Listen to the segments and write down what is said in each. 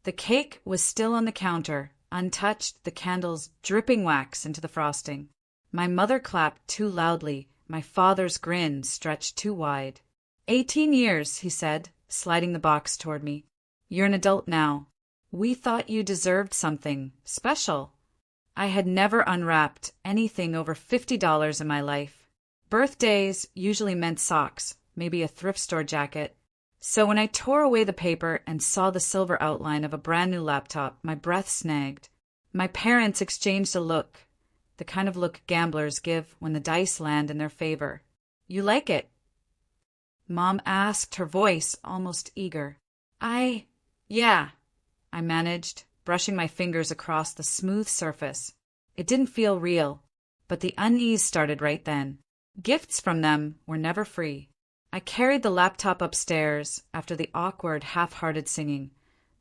The cake was still on the counter, untouched, the candles dripping wax into the frosting. My mother clapped too loudly, my father's grin stretched too wide. 18 years, he said, sliding the box toward me. You're an adult now. We thought you deserved something special. I had never unwrapped anything over $50 in my life. Birthdays usually meant socks, maybe a thrift store jacket. So when I tore away the paper and saw the silver outline of a brand new laptop, my breath snagged. My parents exchanged a look, the kind of look gamblers give when the dice land in their favor. You like it? Mom asked, her voice almost eager. Yeah, I managed, brushing my fingers across the smooth surface. It didn't feel real, but the unease started right then. Gifts from them were never free. I carried the laptop upstairs after the awkward, half-hearted singing,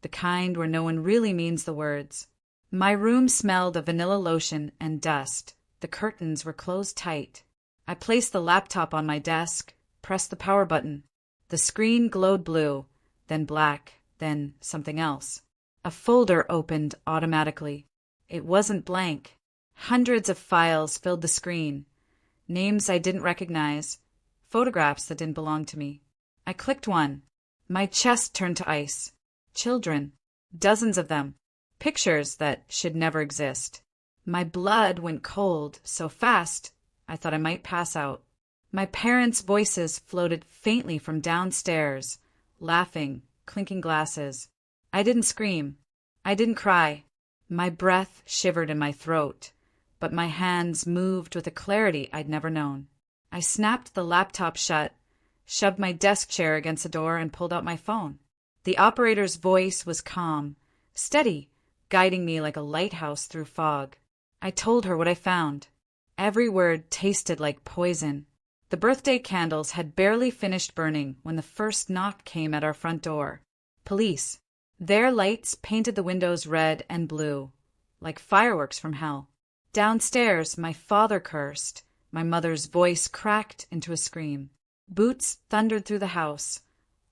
the kind where no one really means the words. My room smelled of vanilla lotion and dust. The curtains were closed tight. I placed the laptop on my desk, pressed the power button. The screen glowed blue, then black, then something else. A folder opened automatically. It wasn't blank. Hundreds of files filled the screen. Names I didn't recognize. Photographs that didn't belong to me. I clicked one. My chest turned to ice. Children. Dozens of them. Pictures that should never exist. My blood went cold so fast I thought I might pass out. My parents' voices floated faintly from downstairs, laughing, clinking glasses. I didn't scream. I didn't cry. My breath shivered in my throat, but my hands moved with a clarity I'd never known. I snapped the laptop shut, shoved my desk chair against the door, and pulled out my phone. The operator's voice was calm, steady, guiding me like a lighthouse through fog. I told her what I found. Every word tasted like poison. The birthday candles had barely finished burning when the first knock came at our front door. Police. Their lights painted the windows red and blue, like fireworks from hell. Downstairs, my father cursed. My mother's voice cracked into a scream. Boots thundered through the house.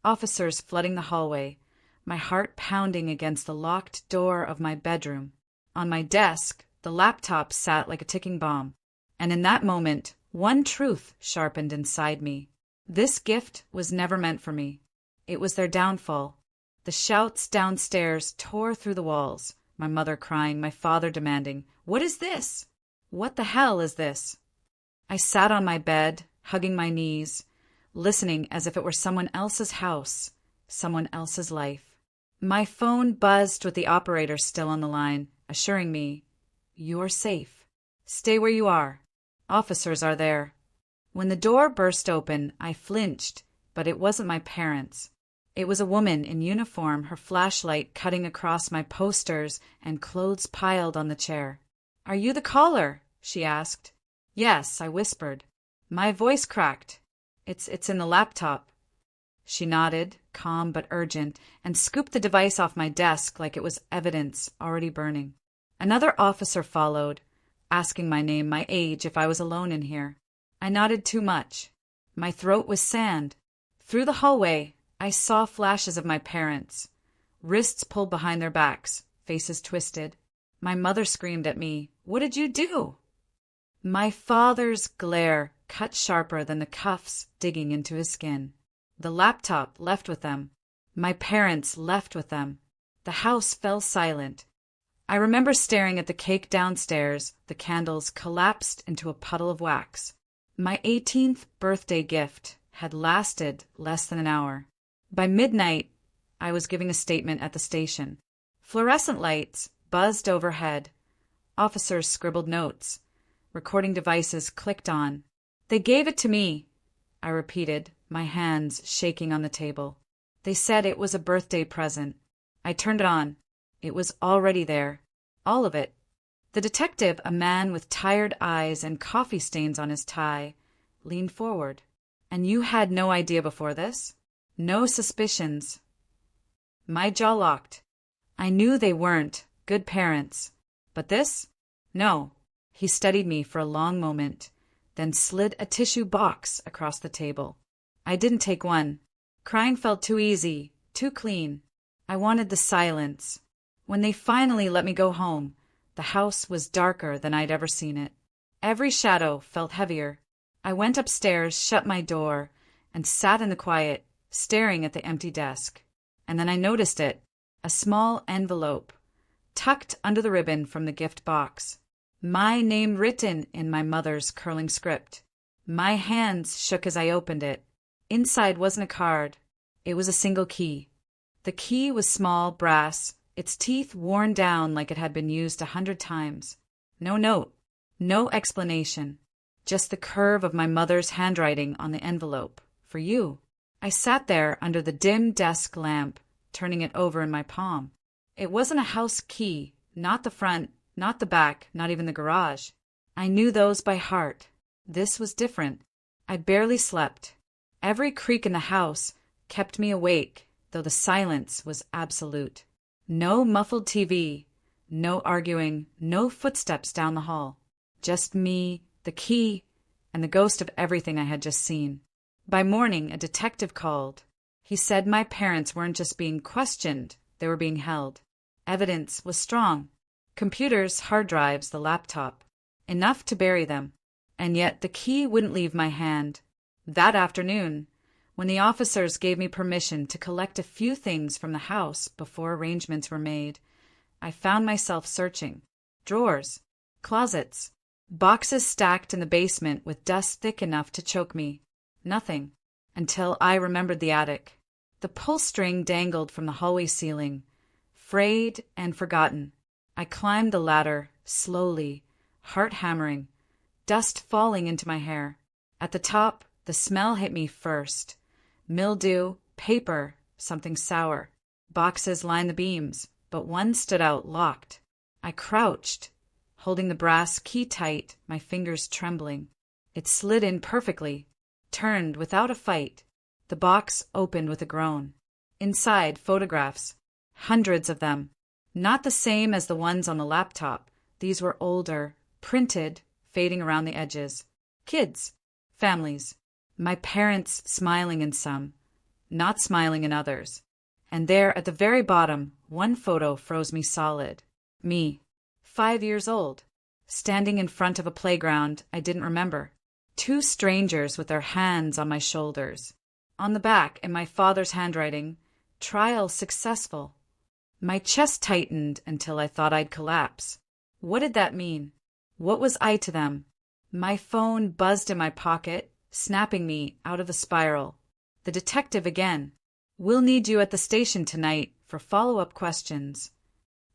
Officers flooding the hallway. My heart pounding against the locked door of my bedroom. On my desk, the laptop sat like a ticking bomb. And in that moment, one truth sharpened inside me. This gift was never meant for me. It was their downfall. The shouts downstairs tore through the walls. My mother crying, my father demanding, "What is this? What the hell is this?" I sat on my bed, hugging my knees, listening as if it were someone else's house, someone else's life. My phone buzzed with the operator still on the line, assuring me, "You're safe. Stay where you are. Officers are there." When the door burst open, I flinched, but it wasn't my parents. It was a woman in uniform, her flashlight cutting across my posters and clothes piled on the chair. "Are you the caller?" she asked. "Yes," I whispered. My voice cracked. It's in the laptop." She nodded, calm but urgent, and scooped the device off my desk like it was evidence already burning. Another officer followed, asking my name, my age, if I was alone in here. I nodded too much. My throat was sand. Through the hallway, I saw flashes of my parents, wrists pulled behind their backs, faces twisted. My mother screamed at me, "What did you do?" My father's glare cut sharper than the cuffs digging into his skin. The laptop left with them. My parents left with them. The house fell silent. I remember staring at the cake downstairs. The candles collapsed into a puddle of wax. My 18th birthday gift had lasted less than an hour. By midnight, I was giving a statement at the station. Fluorescent lights buzzed overhead. Officers scribbled notes. Recording devices clicked on. "They gave it to me," I repeated, my hands shaking on the table. "They said it was a birthday present." I turned it on. It was already there. All of it. The detective, a man with tired eyes and coffee stains on his tie, leaned forward. "And you had no idea before this? No suspicions?" My jaw locked. I knew they weren't good parents. But this? No. He studied me for a long moment, then slid a tissue box across the table. I didn't take one. Crying felt too easy, too clean. I wanted the silence. When they finally let me go home, the house was darker than I'd ever seen it. Every shadow felt heavier. I went upstairs, shut my door, and sat in the quiet, staring at the empty desk. And then I noticed it, a small envelope, tucked under the ribbon from the gift box. My name written in my mother's curling script. My hands shook as I opened it. Inside wasn't a card. It was a single key. The key was small, brass, its teeth worn down like it had been used 100 times. No note, no explanation, just the curve of my mother's handwriting on the envelope. For you. I sat there under the dim desk lamp, turning it over in my palm. It wasn't a house key, not the front, not the back, not even the garage. I knew those by heart. This was different. I barely slept. Every creak in the house kept me awake, though the silence was absolute. No muffled TV, no arguing, no footsteps down the hall. Just me, the key, and the ghost of everything I had just seen. By morning, a detective called. He said my parents weren't just being questioned, they were being held. Evidence was strong. Computers, hard drives, the laptop. Enough to bury them. And yet the key wouldn't leave my hand. That afternoon, when the officers gave me permission to collect a few things from the house before arrangements were made, I found myself searching. Drawers, closets, boxes stacked in the basement with dust thick enough to choke me. Nothing, until I remembered the attic. The pull string dangled from the hallway ceiling, frayed and forgotten. I climbed the ladder, slowly, heart hammering, dust falling into my hair. At the top, the smell hit me first. Mildew, paper, something sour. Boxes lined the beams, but one stood out locked. I crouched, holding the brass key tight, my fingers trembling. It slid in perfectly, turned without a fight. The box opened with a groan. Inside, photographs. Hundreds of them. Not the same as the ones on the laptop. These were older, printed, fading around the edges. Kids. Families. My parents smiling in some, not smiling in others. And there at the very bottom, one photo froze me solid. Me, 5 years old, standing in front of a playground I didn't remember. 2 strangers with their hands on my shoulders. On the back, in my father's handwriting, trial successful. My chest tightened until I thought I'd collapse. What did that mean? What was I to them? My phone buzzed in my pocket, snapping me out of the spiral. The detective again. We'll need you at the station tonight for follow-up questions.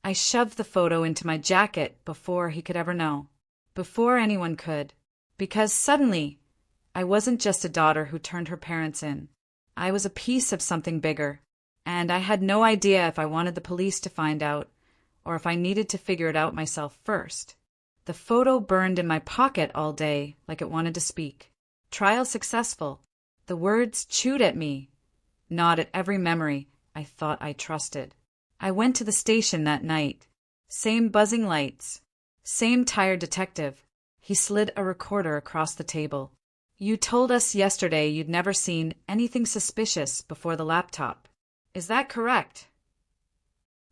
I shoved the photo into my jacket before he could ever know. Before anyone could. Because suddenly, I wasn't just a daughter who turned her parents in. I was a piece of something bigger. And I had no idea if I wanted the police to find out, or if I needed to figure it out myself first. The photo burned in my pocket all day like it wanted to speak. Trial successful. The words chewed at me, gnawed at every memory I thought I trusted. I went to the station that night. Same buzzing lights. Same tired detective. He slid a recorder across the table. You told us yesterday you'd never seen anything suspicious before the laptop. Is that correct?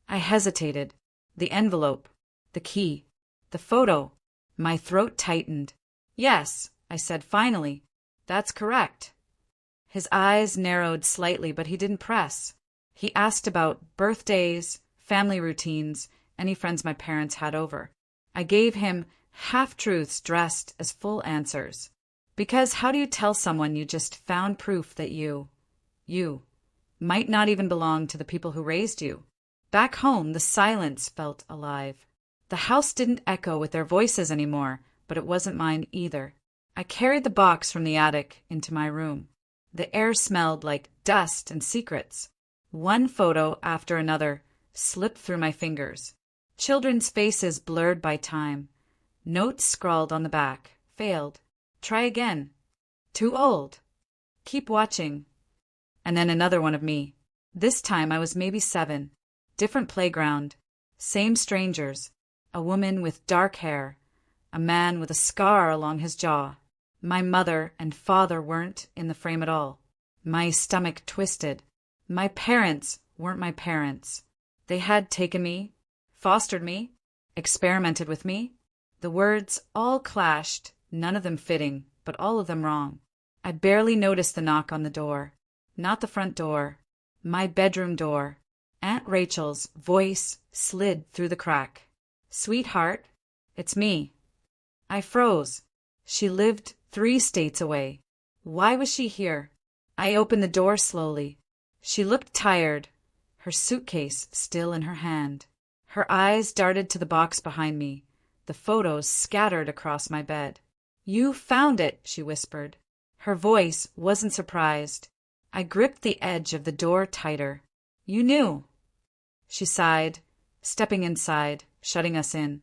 I hesitated. The envelope. The key. The photo. My throat tightened. Yes, I said finally. That's correct. His eyes narrowed slightly, but he didn't press. He asked about birthdays, family routines, any friends my parents had over. I gave him half-truths dressed as full answers. Because how do you tell someone you just found proof that you might not even belong to the people who raised you? Back home, the silence felt alive. The house didn't echo with their voices anymore, but it wasn't mine either. I carried the box from the attic into my room. The air smelled like dust and secrets. One photo after another slipped through my fingers. Children's faces blurred by time. Notes scrawled on the back. Failed. Try again. Too old. Keep watching. And then another one of me. This time I was maybe 7. Different playground. Same strangers. A woman with dark hair. A man with a scar along his jaw. My mother and father weren't in the frame at all. My stomach twisted. My parents weren't my parents. They had taken me, fostered me, experimented with me. The words all clashed, none of them fitting, but all of them wrong. I barely noticed the knock on the door. Not the front door. My bedroom door. Aunt Rachel's voice slid through the crack. "Sweetheart, it's me." I froze. She lived 3 states away. Why was she here? I opened the door slowly. She looked tired, her suitcase still in her hand. Her eyes darted to the box behind me, the photos scattered across my bed. "You found it," she whispered. Her voice wasn't surprised. I gripped the edge of the door tighter. "You knew." She sighed, stepping inside, shutting us in.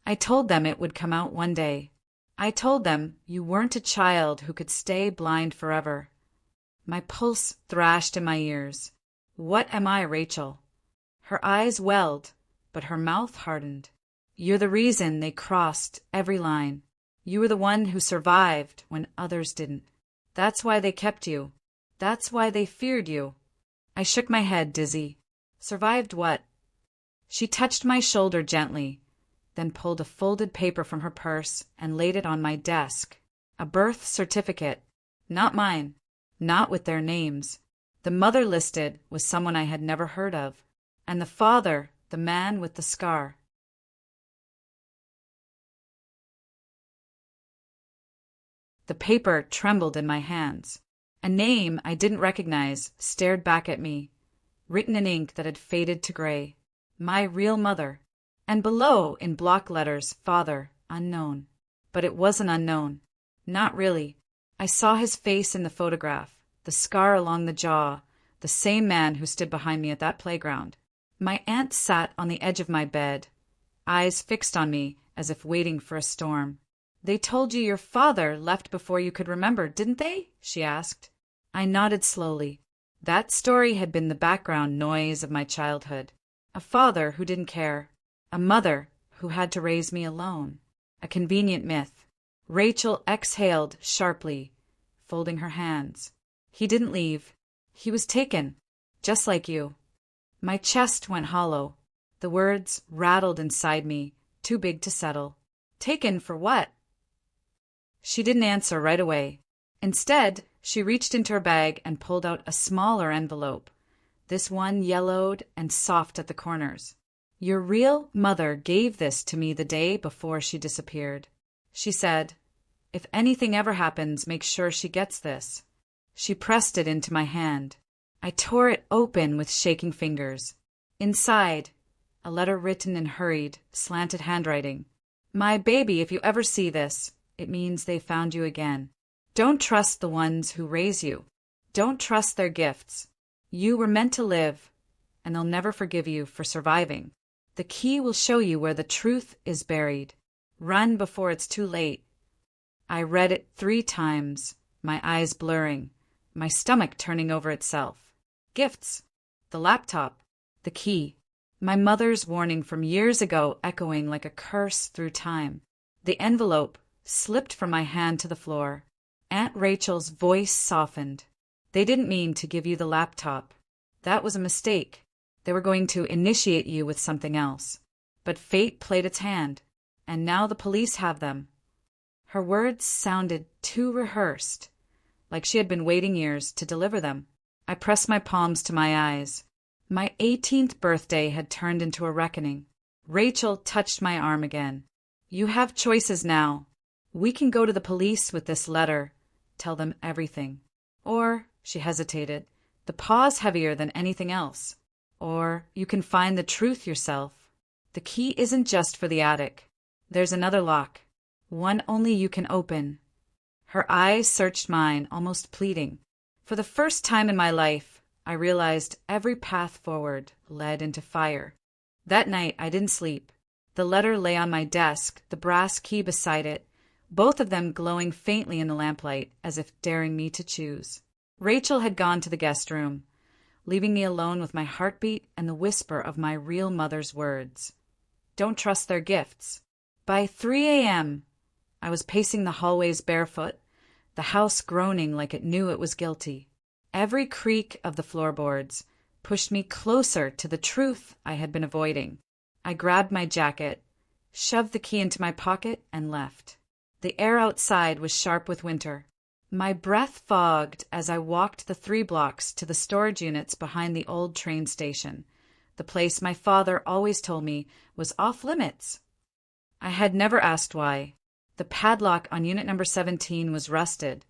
"I told them it would come out one day. I told them you weren't a child who could stay blind forever." My pulse thrashed in my ears. What am I, Rachel? Her eyes welled, but her mouth hardened. "You're the reason they crossed every line. You were the one who survived when others didn't. That's why they kept you. That's why they feared you." I shook my head, dizzy. "Survived what?" She touched my shoulder gently, then pulled a folded paper from her purse and laid it on my desk. A birth certificate. Not mine. Not with their names. The mother listed was someone I had never heard of, and the father, the man with the scar. The paper trembled in my hands. A name I didn't recognize stared back at me, written in ink that had faded to gray. My real mother. And below, in block letters, father, unknown. But it wasn't unknown. Not really. I saw his face in the photograph, the scar along the jaw, the same man who stood behind me at that playground. My aunt sat on the edge of my bed, eyes fixed on me as if waiting for a storm. "They told you your father left before you could remember, didn't they?" she asked. I nodded slowly. That story had been the background noise of my childhood. A father who didn't care. A mother who had to raise me alone. A convenient myth. Rachel exhaled sharply, folding her hands. "He didn't leave. He was taken, just like you." My chest went hollow. The words rattled inside me, too big to settle. "Taken for what?" She didn't answer right away. Instead, she reached into her bag and pulled out a smaller envelope, this one yellowed and soft at the corners. "Your real mother gave this to me the day before she disappeared. She said, if anything ever happens, make sure she gets this." She pressed it into my hand. I tore it open with shaking fingers. Inside, a letter written in hurried, slanted handwriting. "My baby, if you ever see this, it means they found you again. Don't trust the ones who raise you. Don't trust their gifts. You were meant to live, and they'll never forgive you for surviving. The key will show you where the truth is buried. Run before it's too late." I read it 3 times, my eyes blurring, my stomach turning over itself. Gifts. The laptop. The key. My mother's warning from years ago echoing like a curse through time. The envelope slipped from my hand to the floor. Aunt Rachel's voice softened. "They didn't mean to give you the laptop. That was a mistake. They were going to initiate you with something else. But fate played its hand, and now the police have them." Her words sounded too rehearsed, like she had been waiting years to deliver them. I pressed my palms to my eyes. My 18th birthday had turned into a reckoning. Rachel touched my arm again. "You have choices now. We can go to the police with this letter, tell them everything. Or," she hesitated, the pause heavier than anything else, "or you can find the truth yourself. The key isn't just for the attic. There's another lock, one only you can open." Her eyes searched mine, almost pleading. For the first time in my life, I realized every path forward led into fire. That night, I didn't sleep. The letter lay on my desk, the brass key beside it, both of them glowing faintly in the lamplight, as if daring me to choose. Rachel had gone to the guest room, leaving me alone with my heartbeat and the whisper of my real mother's words. Don't trust their gifts. By 3 a.m., I was pacing the hallways barefoot, the house groaning like it knew it was guilty. Every creak of the floorboards, pushed me closer to the truth I had been avoiding. I grabbed my jacket, shoved the key into my pocket, and left. The air outside was sharp with winter. My breath fogged as I walked the 3 blocks to the storage units behind the old train station, the place my father always told me was off limits. I had never asked why. The padlock on unit number 17 was rusted,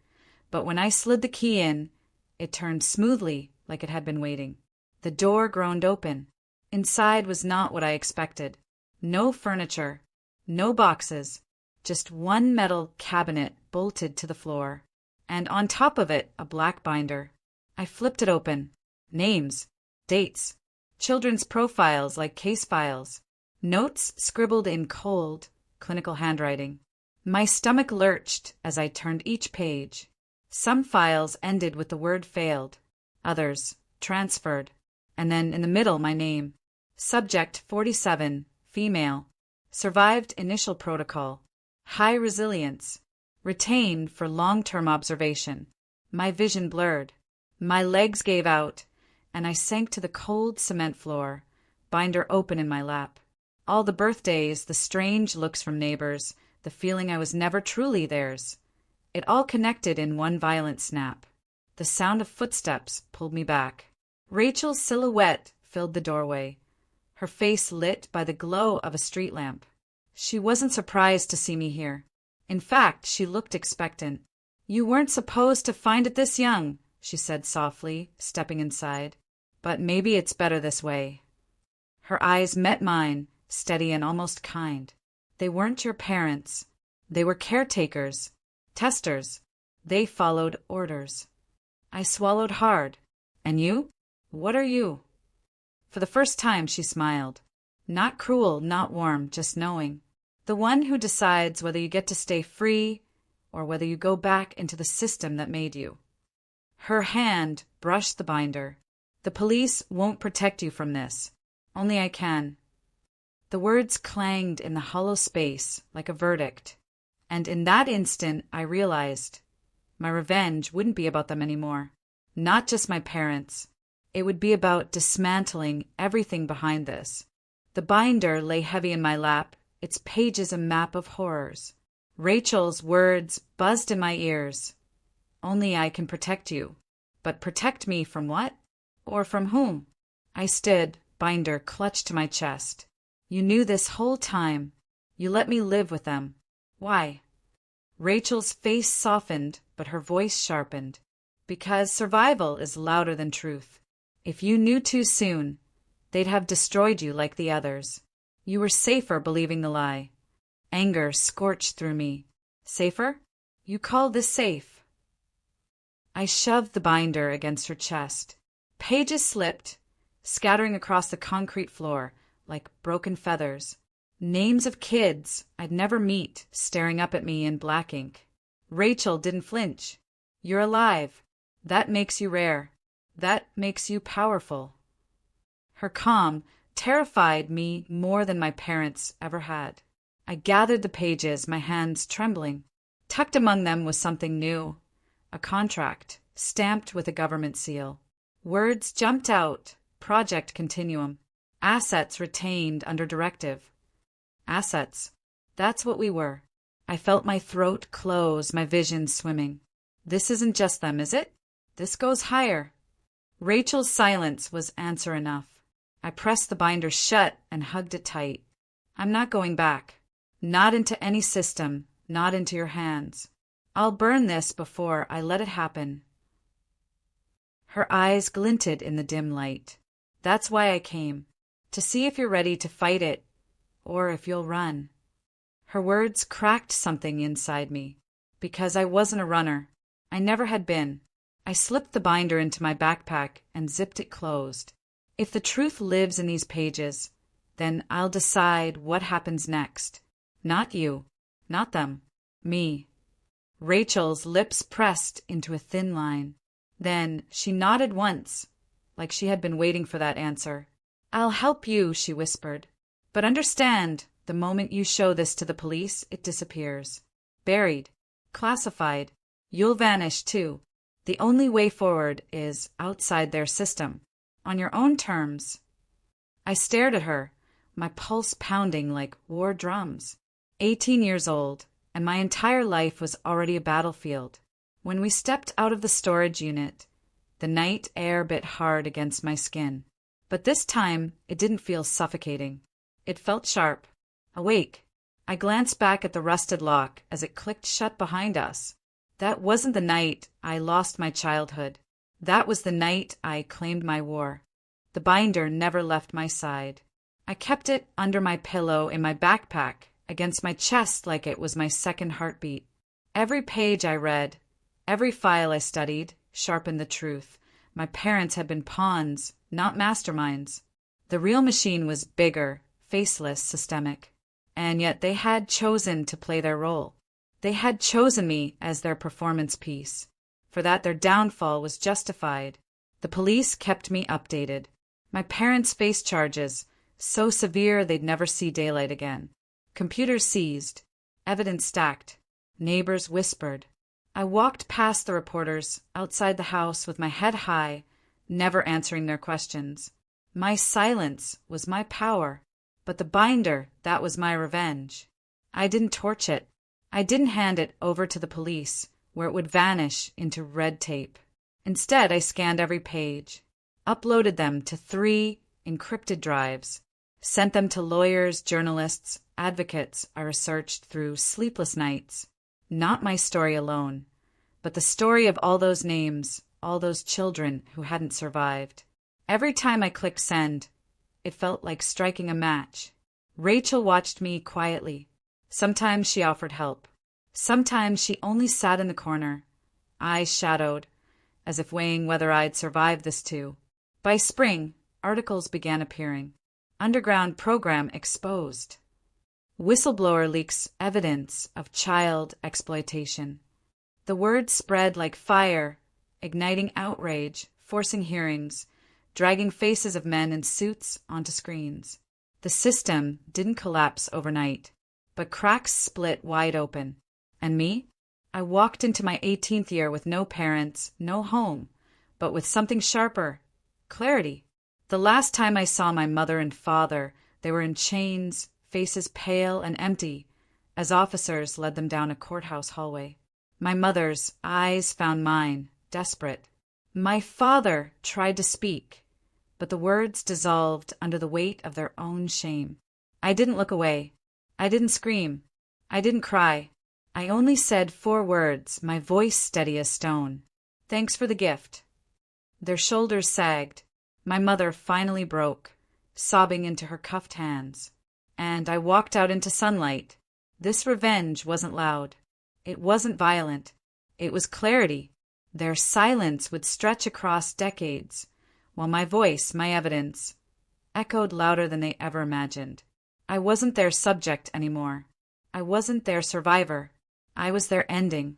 but when I slid the key in, it turned smoothly like it had been waiting. The door groaned open. Inside was not what I expected. No furniture, no boxes, just one metal cabinet bolted to the floor, and on top of it a black binder. I flipped it open. Names, dates, children's profiles like case files, notes scribbled in cold, clinical handwriting. My stomach lurched as I turned each page. Some files ended with the word failed, others transferred, and then in the middle my name. Subject 47, female. Survived initial protocol. High resilience. Retained for long-term observation. My vision blurred. My legs gave out, and I sank to the cold cement floor, binder open in my lap. All the birthdays, the strange looks from neighbors, the feeling I was never truly theirs. It all connected in one violent snap. The sound of footsteps pulled me back. Rachel's silhouette filled the doorway, her face lit by the glow of a street lamp. She wasn't surprised to see me here. In fact, she looked expectant. "You weren't supposed to find it this young," she said softly, stepping inside. "But maybe it's better this way." Her eyes met mine, steady and almost kind. They weren't your parents. They were caretakers, testers. They followed orders. I swallowed hard. "And you? What are you?" For the first time she smiled. Not cruel, not warm, just knowing. The one who decides whether you get to stay free or whether you go back into the system that made you. Her hand brushed the binder. "The police won't protect you from this. Only I can." The words clanged in the hollow space like a verdict, and in that instant I realized my revenge wouldn't be about them anymore. Not just my parents. It would be about dismantling everything behind this. The binder lay heavy in my lap, its pages a map of horrors. Rachel's words buzzed in my ears. "Only I can protect you." But protect me from what? Or from whom? I stood, binder clutched to my chest. "You knew this whole time. You let me live with them. Why?" Rachel's face softened, but her voice sharpened. "Because survival is louder than truth. If you knew too soon, they'd have destroyed you like the others. You were safer believing the lie." Anger scorched through me. "Safer? You call this safe?" I shoved the binder against her chest. Pages slipped, scattering across the concrete floor like broken feathers. Names of kids I'd never meet staring up at me in black ink. Rachel didn't flinch. "You're alive. That makes you rare. That makes you powerful." Her calm terrified me more than my parents ever had. I gathered the pages, my hands trembling. Tucked among them was something new. A contract, stamped with a government seal. Words jumped out. Project Continuum. Assets retained under directive. Assets. That's what we were. I felt my throat close, my vision swimming. This isn't just them, is it? This goes higher. Rachel's silence was answer enough. I pressed the binder shut and hugged it tight. "I'm not going back. Not into any system, not into your hands. I'll burn this before I let it happen." Her eyes glinted in the dim light. "That's why I came. To see if you're ready to fight it, or if you'll run." Her words cracked something inside me. Because I wasn't a runner. I never had been. I slipped the binder into my backpack and zipped it closed. If the truth lives in these pages, then I'll decide what happens next. Not you. Not them. Me. Rachel's lips pressed into a thin line. Then she nodded once, like she had been waiting for that answer. "I'll help you," she whispered. "But understand, the moment you show this to the police, it disappears. Buried. Classified. You'll vanish, too. The only way forward is outside their system. on your own terms. I stared at her, my pulse pounding like war drums. 18 years old, and my entire life was already a battlefield. When we stepped out of the storage unit, the night air bit hard against my skin. But this time, it didn't feel suffocating. It felt sharp, awake. I glanced back at the rusted lock as it clicked shut behind us. That wasn't the night I lost my childhood. That was the night I claimed my war. The binder never left my side. I kept it under my pillow in my backpack, against my chest like it was my second heartbeat. Every page I read, every file I studied, sharpened the truth. My parents had been pawns, not masterminds. The real machine was bigger, faceless, systemic. And yet they had chosen to play their role. They had chosen me as their performance piece. For that, their downfall was justified. The police kept me updated. My parents faced charges, so severe they'd never see daylight again. Computers seized. Evidence stacked. Neighbors whispered. I walked past the reporters, outside the house with my head high, never answering their questions. My silence was my power. But the binder, that was my revenge. I didn't torch it. I didn't hand it over to the police, where it would vanish into red tape. Instead, I scanned every page, uploaded them to 3 encrypted drives, sent them to lawyers, journalists, advocates I researched through sleepless nights. Not my story alone, but the story of all those names, all those children who hadn't survived. Every time I clicked send, it felt like striking a match. Rachel watched me quietly. Sometimes she offered help. Sometimes she only sat in the corner, eyes shadowed, as if weighing whether I'd survive this too. By spring, articles began appearing. Underground program exposed. Whistleblower leaks evidence of child exploitation. The word spread like fire, igniting outrage, forcing hearings, dragging faces of men in suits onto screens. The system didn't collapse overnight, but cracks split wide open. And me? I walked into my 18th year with no parents, no home, but with something sharper, clarity. The last time I saw my mother and father, they were in chains, faces pale and empty, as officers led them down a courthouse hallway. My mother's eyes found mine, desperate. My father tried to speak, but the words dissolved under the weight of their own shame. I didn't look away. I didn't scream. I didn't cry. I only said 4 words, my voice steady as stone. Thanks for the gift. Their shoulders sagged. My mother finally broke, sobbing into her cuffed hands. And I walked out into sunlight. This revenge wasn't loud. It wasn't violent. It was clarity. Their silence would stretch across decades, while my voice, my evidence, echoed louder than they ever imagined. I wasn't their subject anymore. I wasn't their survivor. I was their ending.